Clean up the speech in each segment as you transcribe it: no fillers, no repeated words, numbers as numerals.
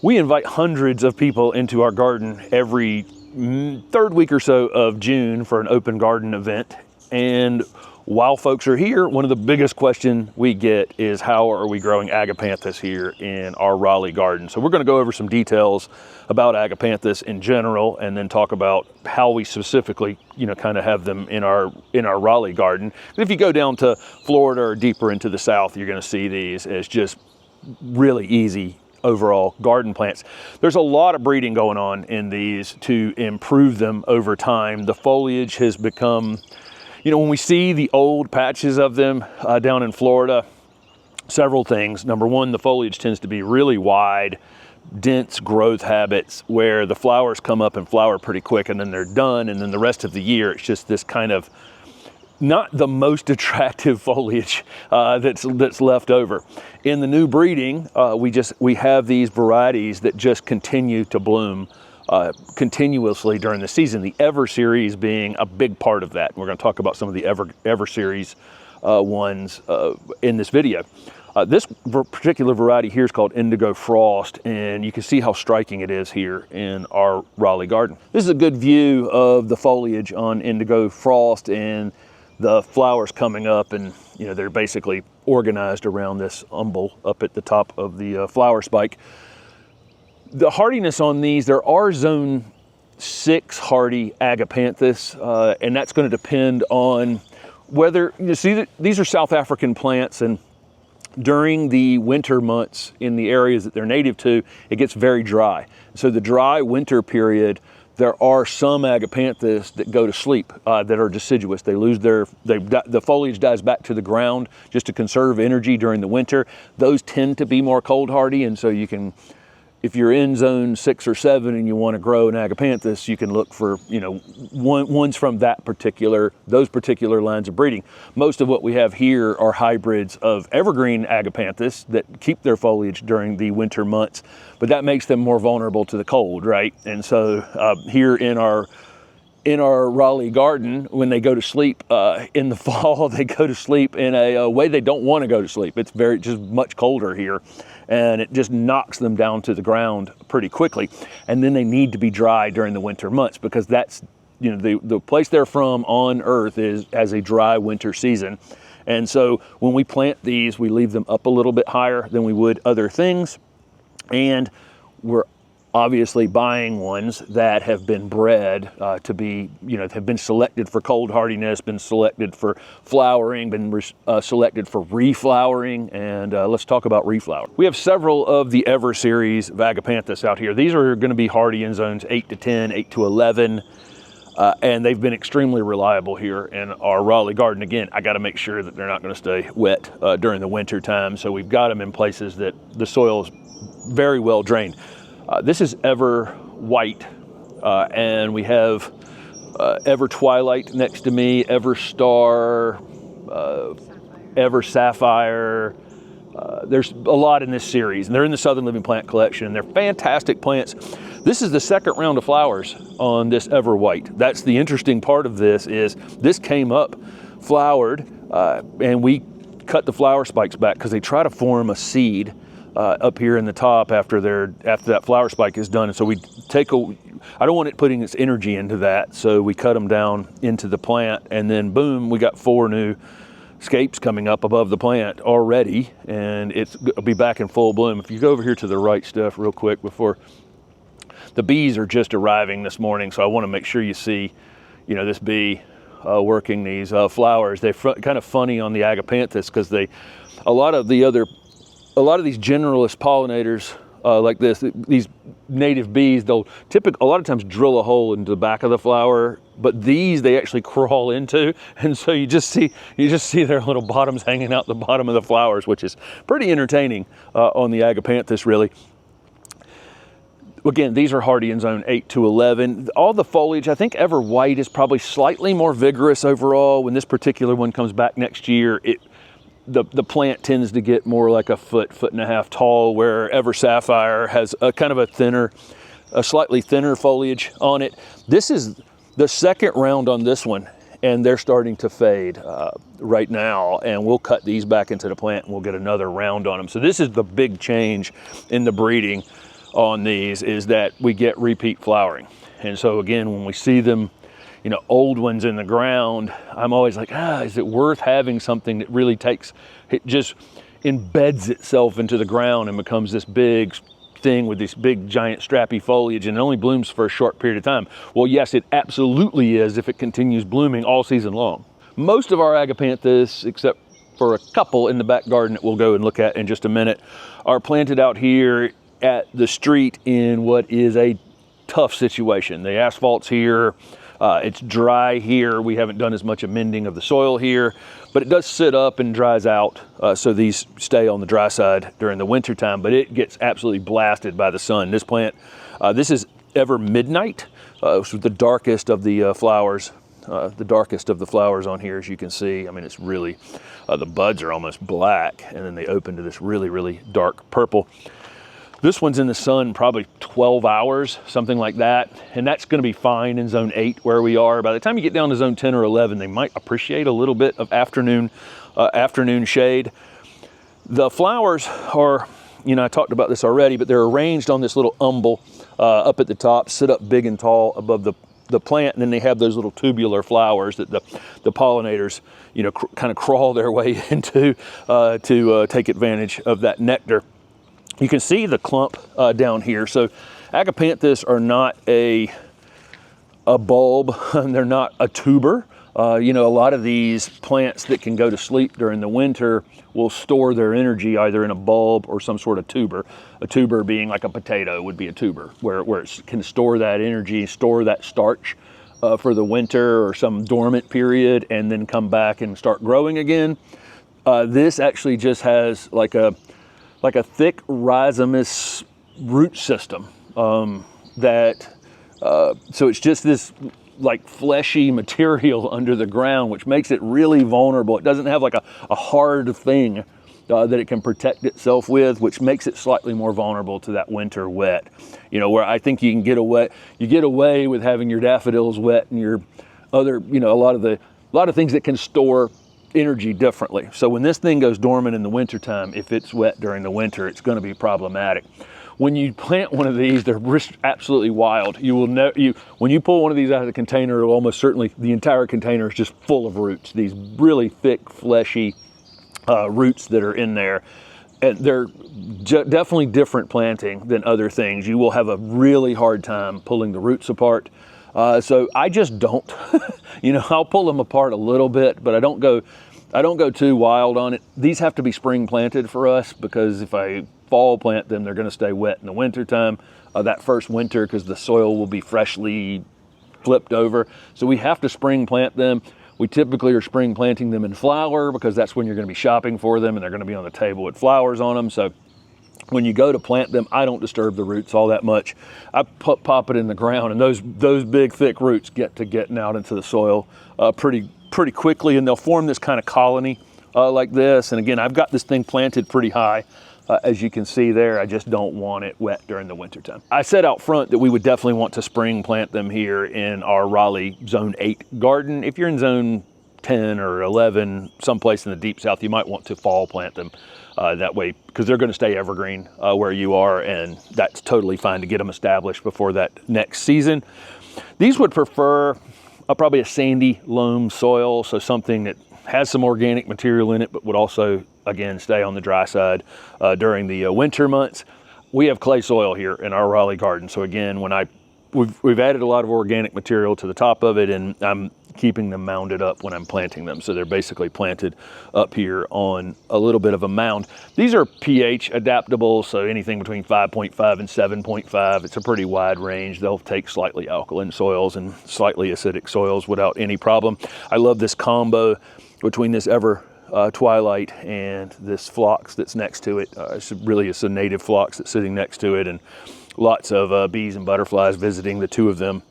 We invite hundreds of people into our garden every third week or so of June for an open garden event. And while folks are here, one of the biggest questions we get is how are we growing Agapanthus here in our Raleigh garden? So we're going to go over some details about Agapanthus in general, and then talk about how we specifically, kind of have them in our Raleigh garden. If you go down to Florida or deeper into the South, you're going to see these as just really easy overall garden plants. There's a lot of breeding going on in these to improve them over time. The foliage has become, when we see the old patches of them down in Florida, several things. Number one, the foliage tends to be really wide, dense growth habits where the flowers come up and flower pretty quick and then they're done, and then the rest of the year it's just this kind of not the most attractive foliage that's left over. In the new breeding, we have these varieties that just continue to bloom continuously during the season. The Ever series being a big part of that. We're going to talk about some of the Ever series ones in this video. This particular variety here is called Indigo Frost, and you can see how striking it is here in our Raleigh garden. This is a good view of the foliage on Indigo Frost and the flowers coming up, and they're basically organized around this umbel up at the top of the flower spike. The hardiness on these, there are zone 6 hardy Agapanthus, and that's going to depend on whether, these are South African plants, and during the winter months in the areas that they're native to, it gets very dry. So the dry winter period, there are some Agapanthus that go to sleep that are deciduous. They lose the foliage dies back to the ground just to conserve energy during the winter. Those tend to be more cold hardy, and so you can, if you're in zone 6 or 7 and you want to grow an Agapanthus, you can look for ones from those particular lines of breeding. Most of what we have here are hybrids of evergreen Agapanthus that keep their foliage during the winter months, but that makes them more vulnerable to the cold, right? And so here in our Raleigh garden, when they go to sleep in the fall, they go to sleep in a way they don't want to go to sleep. It's just much colder here, and it just knocks them down to the ground pretty quickly. And then they need to be dry during the winter months, because that's, the place they're from on Earth has a dry winter season. And so when we plant these, we leave them up a little bit higher than we would other things. And we're obviously buying ones that have been bred to be, have been selected for cold hardiness, been selected for flowering, been selected for reflowering, and let's talk about reflower. We have several of the Ever series of Agapanthus out here. These are going to be hardy in zones 8 to 10, 8 to 11, and they've been extremely reliable here in our Raleigh garden. Again, I got to make sure that they're not going to stay wet during the winter time, so we've got them in places that the soil is very well drained. This is Ever White, and we have Ever Twilight next to me, Ever Star, Ever Sapphire. There's a lot in this series, and they're in the Southern Living Plant Collection, and they're fantastic plants. This is the second round of flowers on this Ever White. That's the interesting part of this, is this came up flowered, and we cut the flower spikes back because they try to form a seed up here in the top after that flower spike is done. And so I don't want it putting its energy into that, so we cut them down into the plant, and then boom, we got 4 new scapes coming up above the plant already, and it'll be back in full bloom. If you go over here to the right stuff real quick, before the bees are just arriving this morning, so I want to make sure you see, this bee working these flowers. They're kind of funny on the Agapanthus, because a lot of these generalist pollinators like these native bees, they'll a lot of times drill a hole into the back of the flower, but these they actually crawl into, and so you just see their little bottoms hanging out the bottom of the flowers, which is pretty entertaining on the Agapanthus, really. Again, these are hardy in zone 8 to 11. All the foliage, I think Ever White is probably slightly more vigorous overall. When this particular one comes back next year, the plant tends to get more like a foot and a half tall, where Ever Sapphire has a kind of a slightly thinner foliage on it. This is the second round on this one, and they're starting to fade right now, and we'll cut these back into the plant and we'll get another round on them. So this is the big change in the breeding on these is that we get repeat flowering. And so again, when we see them, you know, old ones in the ground, I'm always like, is it worth having something that really it just embeds itself into the ground and becomes this big thing with this big giant strappy foliage and it only blooms for a short period of time? Well, yes, it absolutely is if it continues blooming all season long. Most of our Agapanthus, except for a couple in the back garden that we'll go and look at in just a minute, are planted out here at the street in what is a tough situation. The asphalt's here, it's dry here. We haven't done as much amending of the soil here, but it does sit up and dries out. So these stay on the dry side during the winter time, but it gets absolutely blasted by the sun. This plant, this is Ever Midnight, which is the darkest of the flowers. The darkest of the flowers on here, as you can see. I mean, it's really, the buds are almost black and then they open to this really, really dark purple. This one's in the sun probably 12 hours, something like that. And that's gonna be fine in zone 8 where we are. By the time you get down to zone 10 or 11, they might appreciate a little bit of afternoon shade. The flowers are, you know, I talked about this already, but they're arranged on this little umbel up at the top, sit up big and tall above the plant, and then they have those little tubular flowers that the pollinators, you know, kind of crawl their way into to take advantage of that nectar. You can see the clump down here. So Agapanthus are not a bulb, they're not a tuber. You know, a lot of these plants that can go to sleep during the winter will store their energy either in a bulb or some sort of tuber. A tuber being like a potato would be a tuber, where it can store that energy, store that starch for the winter or some dormant period, and then come back and start growing again. This actually just has like a thick rhizomous root system so it's just this like fleshy material under the ground, which makes it really vulnerable. It doesn't have like a hard thing that it can protect itself with, which makes it slightly more vulnerable to that winter wet. You know, where I think you get away with having your daffodils wet and your other, you know, a lot of things that can store energy differently. So when this thing goes dormant in the wintertime, if it's wet during the winter, it's going to be problematic. When you plant one of these, they're absolutely wild. You will know, when you pull one of these out of the container, it'll almost certainly, the entire container is just full of roots. These really thick, fleshy roots that are in there. And they're definitely different planting than other things. You will have a really hard time pulling the roots apart. So I just don't, you know, I'll pull them apart a little bit, but I don't go too wild on it. These have to be spring planted for us, because if I fall plant them, they're going to stay wet in the winter time, that first winter, because the soil will be freshly flipped over. So we have to spring plant them. We typically are spring planting them in flower, because that's when you're going to be shopping for them and they're going to be on the table with flowers on them. So when you go to plant them, I don't disturb the roots all that much. I pop it in the ground, and those big thick roots getting out into the soil pretty quickly, and they'll form this kind of colony like this. And again, I've got this thing planted pretty high. As you can see there, I just don't want it wet during the wintertime. I said out front that we would definitely want to spring plant them here in our Raleigh Zone 8 garden. If you're in Zone 10 or 11, someplace in the deep south, you might want to fall plant them that way, because they're going to stay evergreen where you are, and that's totally fine to get them established before that next season. These would prefer probably a sandy loam soil, so something that has some organic material in it, but would also, again, stay on the dry side during the winter months. We have clay soil here in our Raleigh garden, so again, we've added a lot of organic material to the top of it, and I'm keeping them mounded up when I'm planting them. So they're basically planted up here on a little bit of a mound. These are pH adaptable, so anything between 5.5 and 7.5. It's a pretty wide range. They'll take slightly alkaline soils and slightly acidic soils without any problem. I love this combo between this Twilight and this phlox that's next to it. It's a native phlox that's sitting next to it, and lots of bees and butterflies visiting the two of them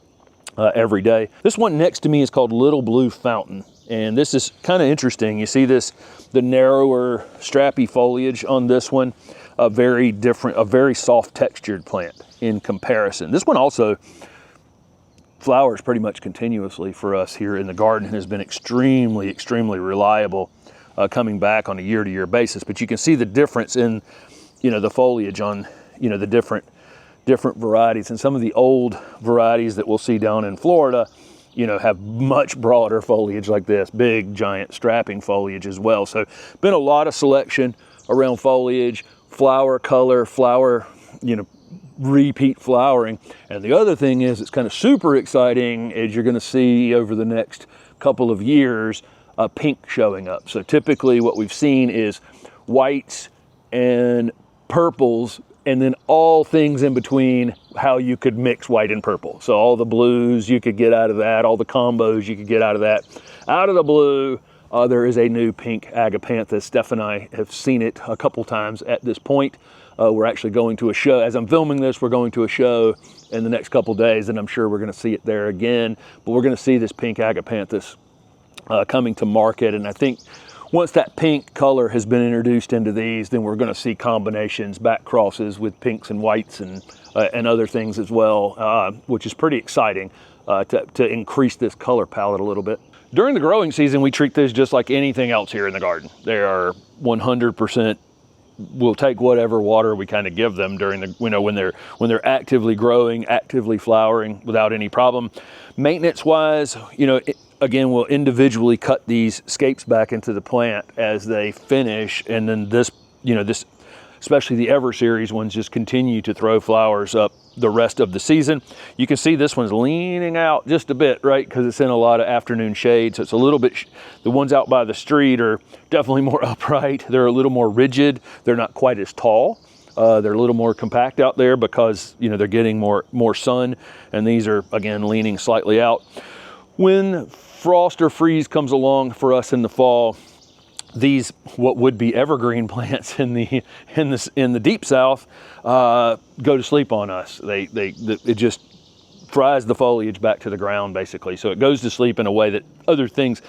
every day. This one next to me is called Little Blue Fountain, and this is kind of interesting. You see the narrower strappy foliage on this one, a very soft textured plant in comparison. This one also flowers pretty much continuously for us here in the garden, and has been extremely reliable coming back on a year-to-year basis. But you can see the difference in, you know, the foliage on, you know, the different different varieties. And some of the old varieties that we'll see down in Florida, you know, have much broader foliage like this, big, giant, strapping foliage as well. So been a lot of selection around foliage, flower color, flower, you know, repeat flowering. And the other thing is, it's kind of super exciting, is you're going to see over the next couple of years pink showing up. So typically what we've seen is whites and purples, and then all things in between, how you could mix white and purple. So all the blues you could get out of that, all the combos you could get out of that. Out of the blue, there is a new pink Agapanthus. Steph and I have seen it a couple times at this point. We're actually going to a show. As I'm filming this, we're going to a show in the next couple days, and I'm sure we're going to see it there again. But we're going to see this pink Agapanthus coming to market. And I think once that pink color has been introduced into these, then we're going to see combinations, back crosses with pinks and whites and other things as well, which is pretty exciting to increase this color palette a little bit. During the growing season, we treat this just like anything else here in the garden. They are 100%. We'll take whatever water we kind of give them during the, you know, when they're actively growing, actively flowering without any problem. Maintenance wise, you know, again, we'll individually cut these scapes back into the plant as they finish, and then this, you know, this, especially the Ever Series ones, just continue to throw flowers up the rest of the season. You can see this one's leaning out just a bit, right? Because it's in a lot of afternoon shade. So it's a little bit, the ones out by the street are definitely more upright. They're a little more rigid. They're not quite as tall. They're a little more compact out there because, you know, they're getting more sun. And these are, again, leaning slightly out. When frost or freeze comes along for us in the fall, these, what would be evergreen plants in the deep south, go to sleep on us. It just fries the foliage back to the ground, basically. So it goes to sleep in a way that other things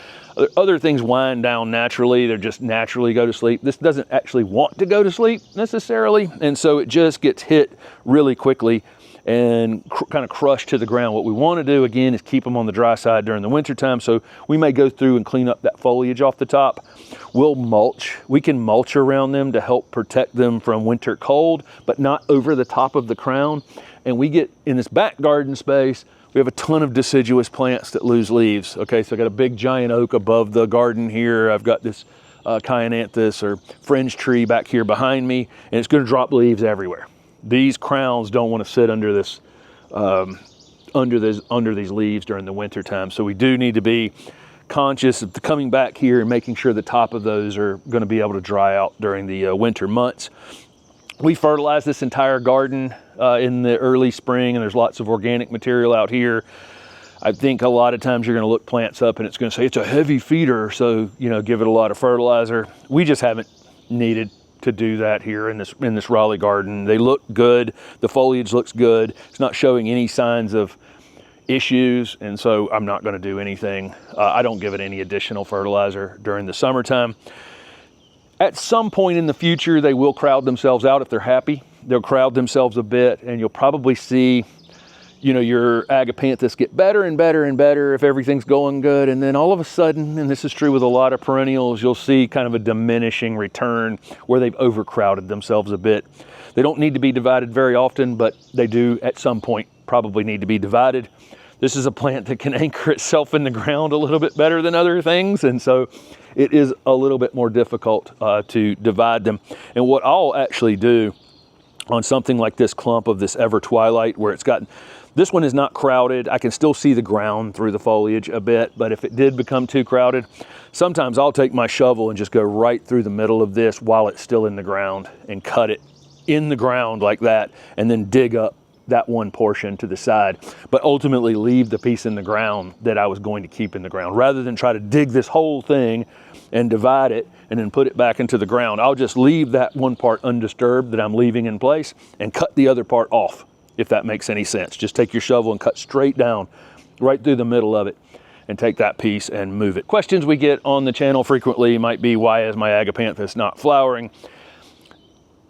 wind down naturally. They just naturally go to sleep. This doesn't actually want to go to sleep necessarily, and so it just gets hit really quickly and kind of crushed to the ground. What we want to do, again, is keep them on the dry side during the winter time. So we may go through and clean up that foliage off the top. We'll mulch. We can mulch around them to help protect them from winter cold, but not over the top of the crown. And we get, in this back garden space, we have a ton of deciduous plants that lose leaves. Okay, so I got a big giant oak above the garden here. I've got this Kyananthus or fringe tree back here behind me, and it's going to drop leaves everywhere. These crowns don't want to sit under this, under these leaves during the winter time. So we do need to be conscious of coming back here and making sure the top of those are going to be able to dry out during the winter months. We fertilize this entire garden in the early spring, and there's lots of organic material out here. I think a lot of times you're going to look plants up and it's going to say it's a heavy feeder, so, you know, give it a lot of fertilizer. We just haven't needed to do that here in this Raleigh garden. They look good. The foliage looks good. It's not showing any signs of issues, and so I'm not going to do anything. I don't give it any additional fertilizer during the summertime. At some point in the future, they will crowd themselves out if they're happy. They'll crowd themselves a bit, and you'll probably see, you know, your Agapanthus get better and better and better if everything's going good. And then all of a sudden, and this is true with a lot of perennials, you'll see kind of a diminishing return where they've overcrowded themselves a bit. They don't need to be divided very often, but they do at some point probably need to be divided. This is a plant that can anchor itself in the ground a little bit better than other things. And so it is a little bit more difficult to divide them. And what I'll actually do on something like this clump of this Ever Twilight, where it's got, this one is not crowded. I can still see the ground through the foliage a bit, but if it did become too crowded, sometimes I'll take my shovel and just go right through the middle of this while it's still in the ground and cut it in the ground like that, and then dig up that one portion to the side, but ultimately leave the piece in the ground that I was going to keep in the ground. Rather than try to dig this whole thing and divide it and then put it back into the ground, I'll just leave that one part undisturbed that I'm leaving in place and cut the other part off, if that makes any sense. Just take your shovel and cut straight down right through the middle of it and take that piece and move it. Questions we get on the channel frequently might be, why is my Agapanthus not flowering?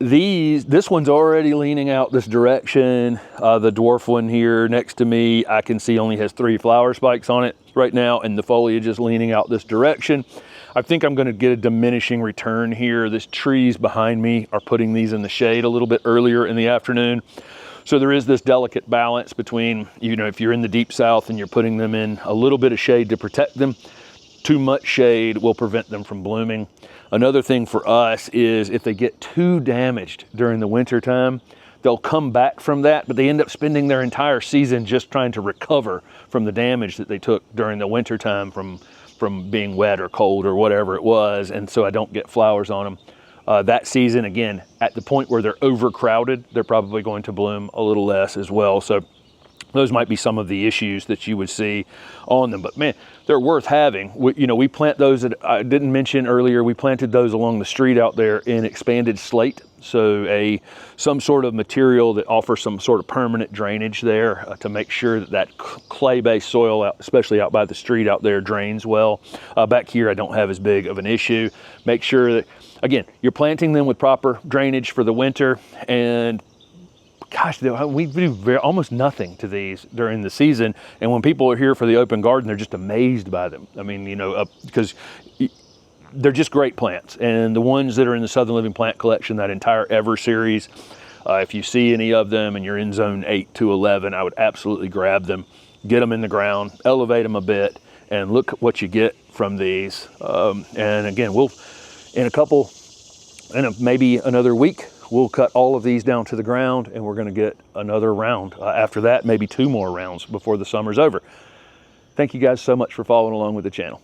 This one's already leaning out this direction. The dwarf one here next to me, I can see only has 3 flower spikes on it right now, and the foliage is leaning out this direction. I think I'm going to get a diminishing return here. This trees behind me are putting these in the shade a little bit earlier in the afternoon. So there is this delicate balance between, you know, if you're in the deep south and you're putting them in a little bit of shade to protect them, too much shade will prevent them from blooming. Another thing for us is if they get too damaged during the winter time, they'll come back from that, but they end up spending their entire season just trying to recover from the damage that they took during the winter time from being wet or cold or whatever it was, and so I don't get flowers on them. That season, again, at the point where they're overcrowded, they're probably going to bloom a little less as well. So those might be some of the issues that you would see on them. But man, they're worth having. We plant those that I didn't mention earlier. We planted those along the street out there in expanded slate. So some sort of material that offers some sort of permanent drainage there to make sure that clay-based soil, especially out by the street out there, drains well. Back here, I don't have as big of an issue. Make sure that, again, you're planting them with proper drainage for the winter, and gosh, we do almost nothing to these during the season. And when people are here for the open garden, they're just amazed by them. I mean, because they're just great plants. And the ones that are in the Southern Living Plant Collection, that entire Ever series, if you see any of them and you're in zone 8 to 11, I would absolutely grab them, get them in the ground, elevate them a bit, and look at what you get from these. And again, maybe another week, we'll cut all of these down to the ground, and we're going to get another round. After that, maybe 2 more rounds before the summer's over. Thank you guys so much for following along with the channel.